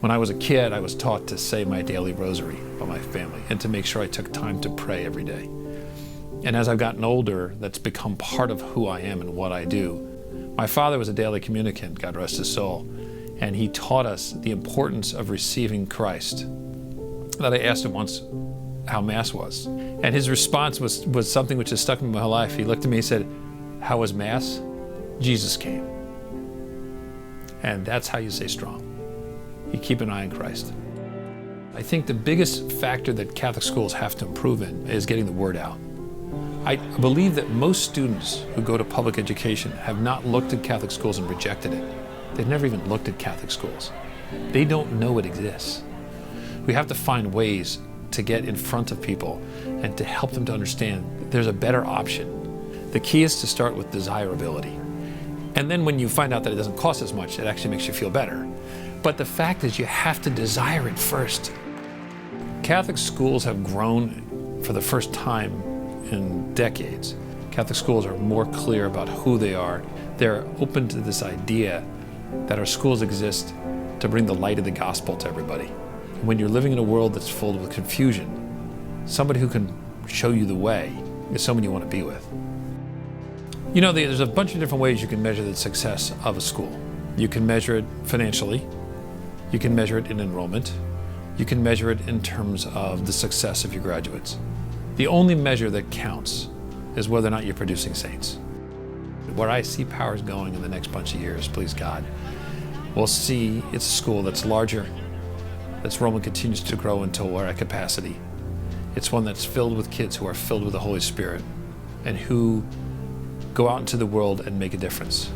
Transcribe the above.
When I was a kid, I was taught to say my daily rosary by my family and to make sure I took time to pray every day. And as I've gotten older, that's become part of who I am and what I do. My father was a daily communicant, God rest his soul, and he taught us the importance of receiving Christ. That I asked him once how Mass was. And his response was something which has stuck with me my whole life. He looked at me and said, "How was Mass? Jesus came." And that's how you stay strong. You keep an eye on Christ. I think the biggest factor that Catholic schools have to improve in is getting the word out. I believe that most students who go to public education have not looked at Catholic schools and rejected it. They've never even looked at Catholic schools. They don't know it exists. We have to find ways to get in front of people and to help them to understand there's a better option. The key is to start with desirability. And then when you find out that it doesn't cost as much, it actually makes you feel better. But the fact is you have to desire it first. Catholic schools have grown for the first time in decades. Catholic schools are more clear about who they are. They're open to this idea that our schools exist to bring the light of the gospel to everybody. When you're living in a world that's filled with confusion, somebody who can show you the way is someone you want to be with. You know, there's a bunch of different ways you can measure the success of a school. You can measure it financially. You can measure it in enrollment. You can measure it in terms of the success of your graduates. The only measure that counts is whether or not you're producing saints. Where I see powers going in the next bunch of years, please God, we'll see it's a school that's larger, that's enrollment continues to grow until we're at capacity. It's one that's filled with kids who are filled with the Holy Spirit and who go out into the world and make a difference.